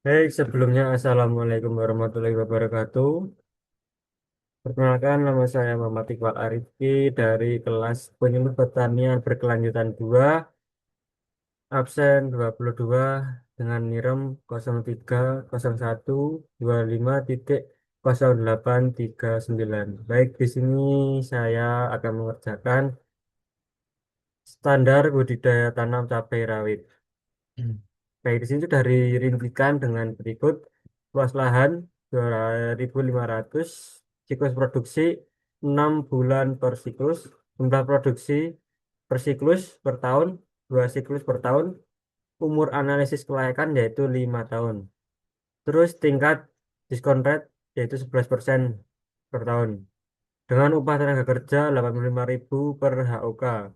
Baik, sebelumnya Assalamualaikum warahmatullahi wabarakatuh. Perkenalkan, nama saya Muhammad Iqbal Arifki dari kelas Penyuluh Pertanian Berkelanjutan 2, absen 22 dengan NIREM 030125.0839. Baik, di sini saya akan mengerjakan standar budidaya tanam cabai rawit. Baik, di sini sudah dirintikan dengan berikut: luas lahan 2.500, siklus produksi 6 bulan per siklus, jumlah produksi per siklus per tahun 2 siklus per tahun, umur analisis kelayakan yaitu 5 tahun. Terus tingkat diskon rate yaitu 11% per tahun. Dengan upah tenaga kerja 85.000 per HOK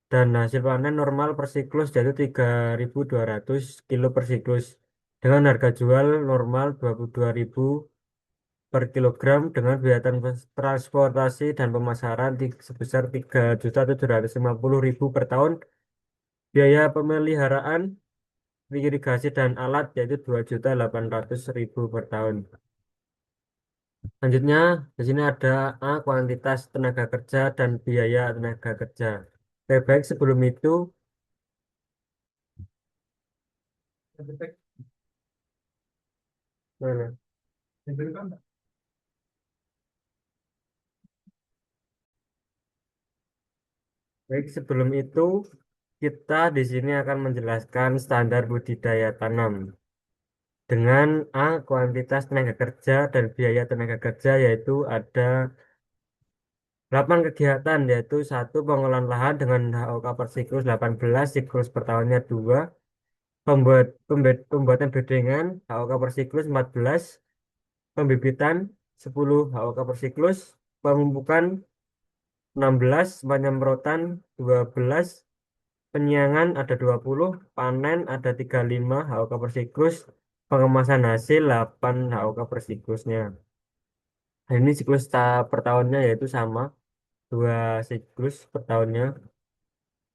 dan hasil panen normal per siklus yaitu 3.200 kilo per siklus dengan harga jual normal 22.000 per kilogram dengan biaya transportasi dan pemasaran sebesar 3.750.000 per tahun, biaya pemeliharaan irigasi dan alat yaitu 2.800.000 per tahun. Selanjutnya di sini ada kuantitas tenaga kerja dan biaya tenaga kerja. Baik, sebelum itu, mana? Baik, sebelum itu kita di sini akan menjelaskan standar budidaya tanam dengan kuantitas tenaga kerja dan biaya tenaga kerja yaitu ada 8 kegiatan yaitu satu pengolahan lahan dengan HOK per siklus 18, siklus per tahunnya 2, pembuatan bedengan HOK per siklus 14, pembibitan 10 HOK per siklus, pemupukan 16, penyemprotan 12, penyiangan ada 20, panen ada 35 HOK per siklus, pengemasan hasil 8 HOK per siklusnya. Nah, ini siklus per tahunnya yaitu sama, 2 siklus per tahunnya.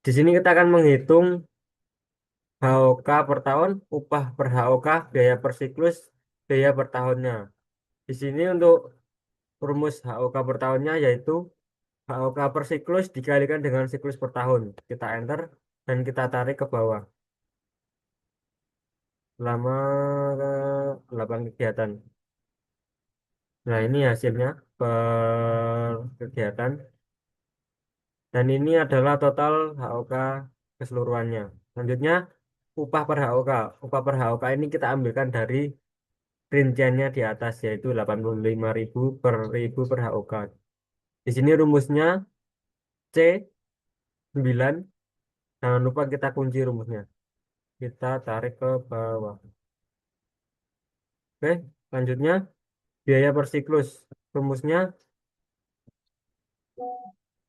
Di sini kita akan menghitung HOK per tahun, upah per HOK, biaya per siklus, biaya per tahunnya. Di sini untuk rumus HOK per tahunnya yaitu HOK per siklus dikalikan dengan siklus per tahun. Kita enter dan kita tarik ke bawah selama 8 kegiatan. Nah, ini hasilnya per kegiatan. Dan ini adalah total HOK keseluruhannya. Selanjutnya, upah per HOK. Upah per HOK ini kita ambilkan dari rinciannya di atas, yaitu 85.000 per ribu per HOK. Di sini rumusnya C9. Jangan lupa kita kunci rumusnya. Kita tarik ke bawah. Oke, selanjutnya biaya per siklus. Rumusnya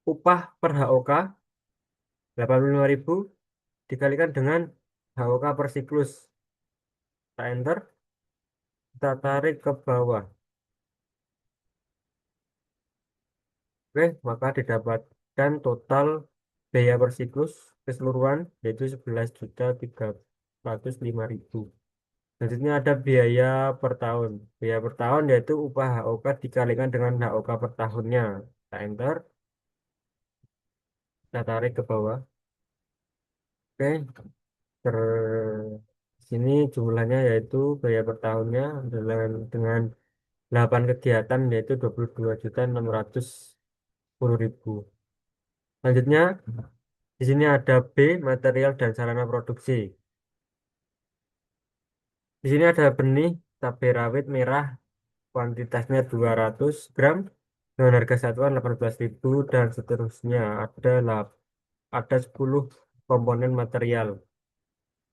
upah per HOK 85.000 dikalikan dengan HOK per siklus. Kita enter, kita tarik ke bawah. Oke, maka didapatkan total biaya per siklus keseluruhan yaitu 11.305.000. Selanjutnya ada biaya per tahun. Biaya per tahun yaitu upah HOK dikalikan dengan HOK per tahunnya. Kita enter, kita tarik ke bawah. Oke, ter sini jumlahnya yaitu biaya per tahunnya dengan 8 kegiatan yaitu 22.610.000. Selanjutnya di sini ada B, material dan sarana produksi. Di sini ada benih cabai rawit merah, kuantitasnya 200 gram dengan harga satuan 18.000 dan seterusnya. Ada 10 komponen material.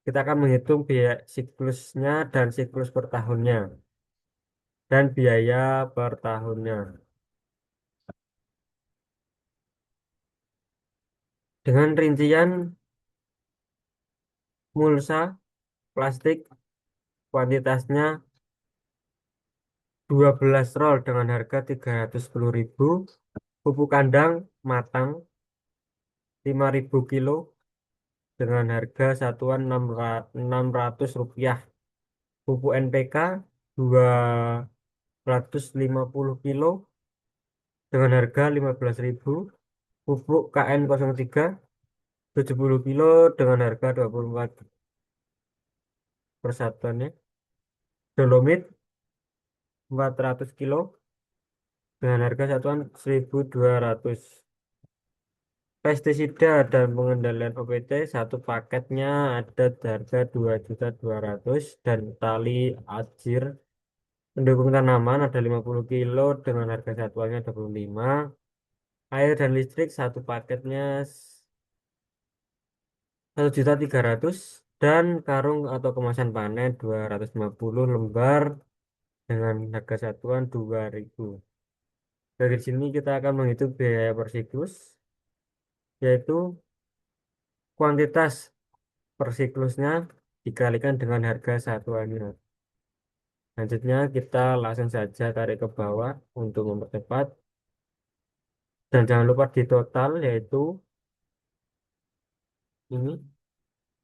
Kita akan menghitung biaya siklusnya dan siklus per tahunnya dan biaya per tahunnya. Dengan rincian mulsa plastik kuantitasnya 12 roll dengan harga 310.000, pupuk kandang matang 5.000 kilo dengan harga satuan 600 rupiah. pupuk NPK 250 kilo dengan harga 15.000, pupuk KN03 70 kilo dengan harga 24 per satuannya, Dolomit 400 kilo dengan harga satuan 1.200. Pestisida dan pengendalian OPT satu paketnya ada di harga 2.200.000, dan tali ajir pendukung tanaman ada 50 kilo dengan harga satuannya 25. Air dan listrik satu paketnya 1.300.000, dan karung atau kemasan panen 250 lembar dengan harga satuan 2.000. Dari sini kita akan menghitung biaya per siklus, yaitu kuantitas per siklusnya dikalikan dengan harga satuannya. Selanjutnya kita langsung saja tarik ke bawah untuk mempercepat, dan jangan lupa di total, yaitu ini.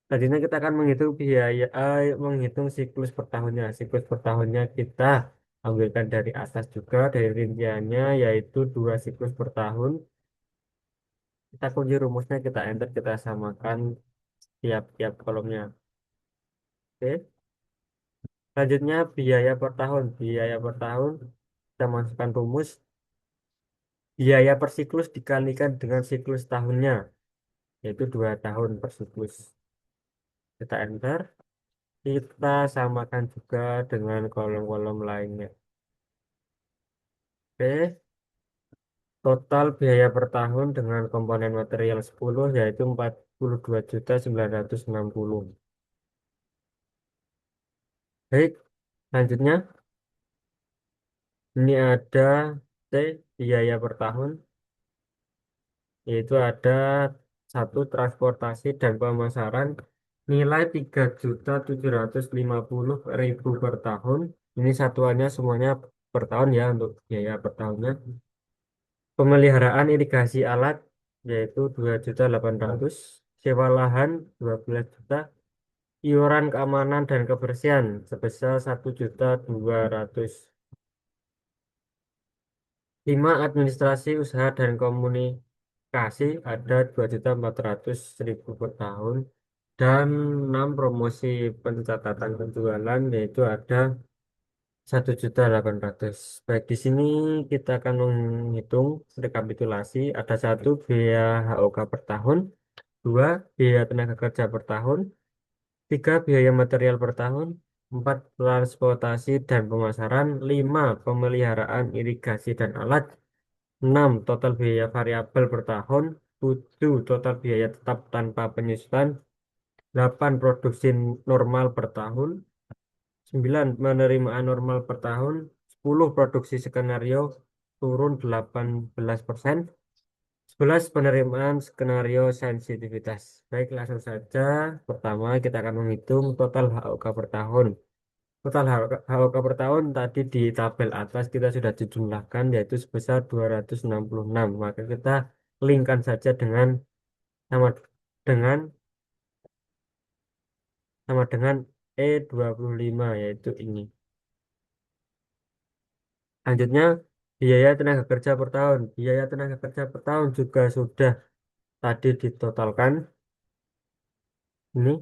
Selanjutnya kita akan menghitung biaya, menghitung siklus per tahunnya. Siklus per tahunnya kita ambilkan dari atas juga, dari rinciannya, yaitu 2 siklus per tahun. Kita kunci rumusnya, kita enter, kita samakan tiap-tiap kolomnya. Oke. Selanjutnya biaya per tahun. Biaya per tahun kita masukkan rumus biaya per siklus dikalikan dengan siklus tahunnya, yaitu 2 tahun per siklus. Kita enter. Kita samakan juga dengan kolom-kolom lainnya. Oke. Total biaya per tahun dengan komponen material 10 yaitu 42.960. Baik, selanjutnya ini ada C, biaya per tahun, yaitu ada satu, transportasi dan pemasaran nilai 3.750.000 per tahun. Ini satuannya semuanya per tahun ya, untuk biaya per tahunnya. Pemeliharaan irigasi alat yaitu 2.800.000, sewa lahan 12 juta, iuran keamanan dan kebersihan sebesar 1.200.000. 5. Administrasi usaha dan komunikasi ada 2.400.000 per tahun, dan 6. Promosi pencatatan penjualan yaitu ada 1.800.000. Baik, di sini kita akan menghitung rekapitulasi. Ada satu, biaya HOK per tahun, 2. biaya tenaga kerja per tahun, 3. biaya material per tahun, 4. transportasi dan pemasaran, 5. pemeliharaan irigasi dan alat, 6. total biaya variabel per tahun, 7. total biaya tetap tanpa penyusutan, 8. produksi normal per tahun, 9. penerimaan normal per tahun, 10. produksi skenario turun 18%, 11. penerimaan skenario sensitivitas. Baik, langsung saja. Pertama, kita akan menghitung total HOK per tahun. Total HOK per tahun tadi di tabel atas kita sudah dijumlahkan, yaitu sebesar 266. Maka kita linkkan saja dengan sama dengan E25, yaitu ini. Selanjutnya, biaya tenaga kerja per tahun. Biaya tenaga kerja per tahun juga sudah tadi ditotalkan. Ini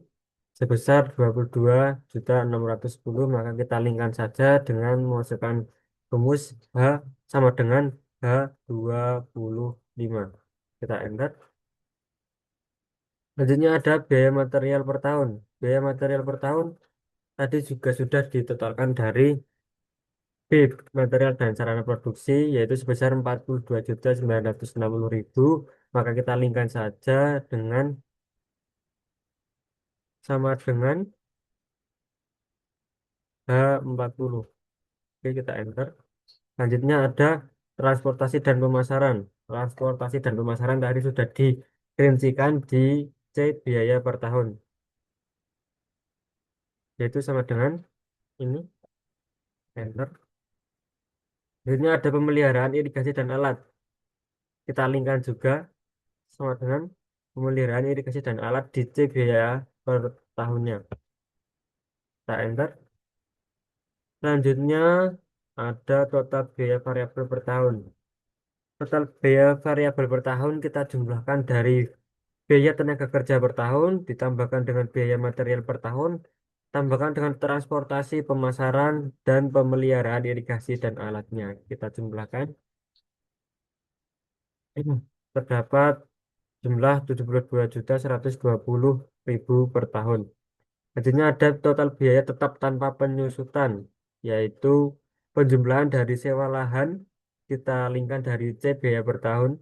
sebesar 22.610. Maka kita linkkan saja dengan memasukkan rumus H sama dengan H25. Kita enter. Selanjutnya ada biaya material per tahun. Biaya material per tahun tadi juga sudah ditotalkan dari B, material dan sarana produksi, yaitu sebesar 42.960.000. Maka kita linkkan saja dengan sama dengan H40. Oke, kita enter. Selanjutnya ada transportasi dan pemasaran. Transportasi dan pemasaran tadi sudah dirincikan di C, biaya per tahun, yaitu sama dengan ini. Enter. Selanjutnya ada pemeliharaan irigasi dan alat. Kita linkkan juga sama dengan pemeliharaan irigasi dan alat di C, biaya per tahunnya. Kita enter. Selanjutnya ada total biaya variabel per tahun. Total biaya variabel per tahun kita jumlahkan dari biaya tenaga kerja per tahun, ditambahkan dengan biaya material per tahun, tambahkan dengan transportasi, pemasaran, dan pemeliharaan irigasi dan alatnya. Kita jumlahkan. Terdapat jumlah 72.120.000 per tahun. Selanjutnya ada total biaya tetap tanpa penyusutan, yaitu penjumlahan dari sewa lahan, kita linkkan dari C biaya per tahun,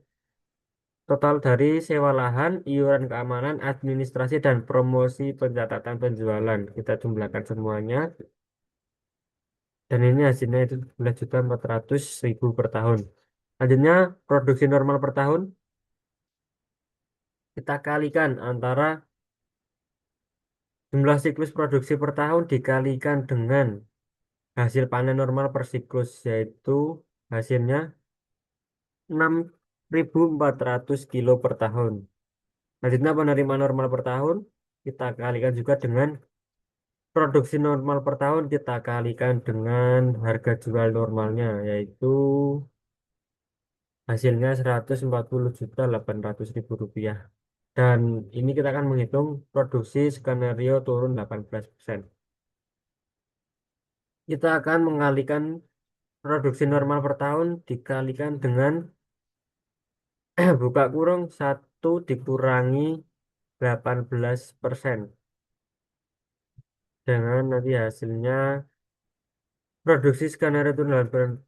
total dari sewa lahan, iuran keamanan, administrasi, dan promosi pencatatan penjualan. Kita jumlahkan semuanya, dan ini hasilnya itu 12.400.000 per tahun. Selanjutnya, produksi normal per tahun, kita kalikan antara jumlah siklus produksi per tahun dikalikan dengan hasil panen normal per siklus, yaitu hasilnya 6.400 kilo per tahun. Selanjutnya penerimaan normal per tahun kita kalikan juga dengan produksi normal per tahun, kita kalikan dengan harga jual normalnya, yaitu hasilnya 140.800.000 rupiah. Dan ini kita akan menghitung produksi skenario turun 18%. Kita akan mengalihkan produksi normal per tahun dikalikan dengan buka kurung 1 dikurangi 18%. Dengan nanti hasilnya produksi skenario itu 18%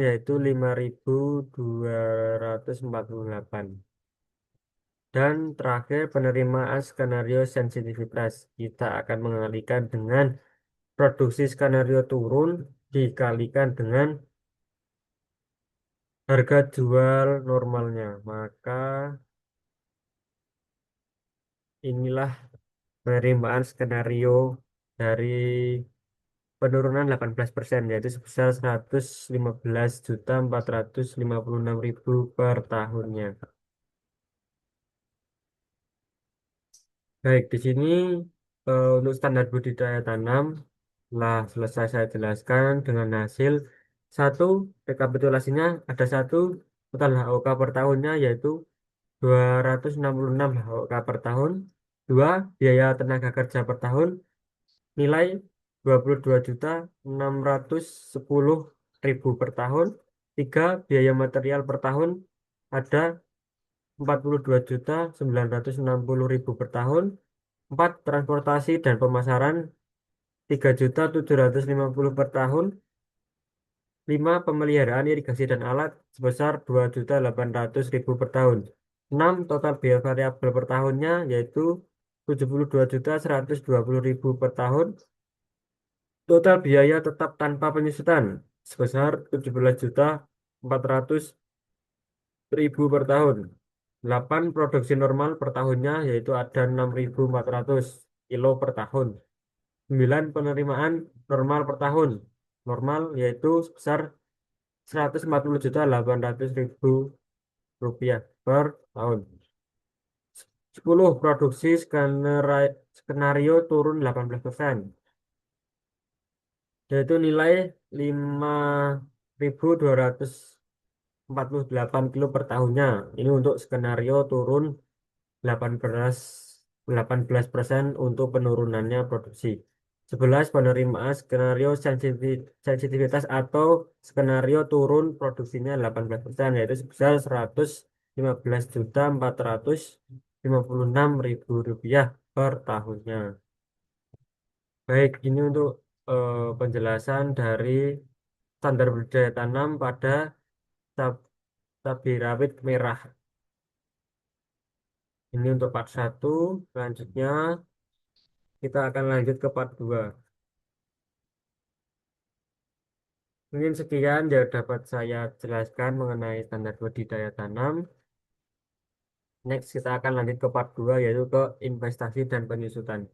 yaitu 5.248. Dan terakhir penerimaan skenario sensitivitas. Kita akan mengalihkan dengan produksi skenario turun dikalikan dengan harga jual normalnya. Maka inilah penerimaan skenario dari penurunan 18% yaitu sebesar 115.456.000 per tahunnya. Baik, di sini untuk standar budidaya tanam telah selesai saya jelaskan dengan hasil satu rekapitulasinya ada satu total HOK per tahunnya yaitu 266 HOK per tahun, dua biaya tenaga kerja per tahun nilai 22.610.000 per tahun. Tiga, biaya material per tahun ada 42.960.000 per tahun. Empat, transportasi dan pemasaran 3.750 per tahun. Lima, pemeliharaan irigasi dan alat sebesar 2.800.000 per tahun. Enam, total biaya variabel per tahunnya yaitu 72.120.000 per tahun. Total biaya tetap tanpa penyusutan sebesar 17.400.000 per tahun. 8 produksi normal per tahunnya yaitu ada 6.400 kilo per tahun. 9 penerimaan normal per tahun. Normal yaitu sebesar 140.800.000 rupiah per tahun. 10 produksi skenario turun 18%. Yaitu nilai 5.248 kilo per tahunnya. Ini untuk skenario turun 18 18% untuk penurunannya produksi. 11 penerimaan skenario sensitivitas atau skenario turun produksinya 18% yaitu sebesar 115.456.000 rupiah per tahunnya. Baik, ini untuk penjelasan dari standar budidaya tanam pada cab- cabai rawit merah. Ini untuk part satu. Selanjutnya kita akan lanjut ke part 2. Mungkin sekian yang dapat saya jelaskan mengenai standar budidaya tanam. Next kita akan lanjut ke part 2 yaitu ke investasi dan penyusutan.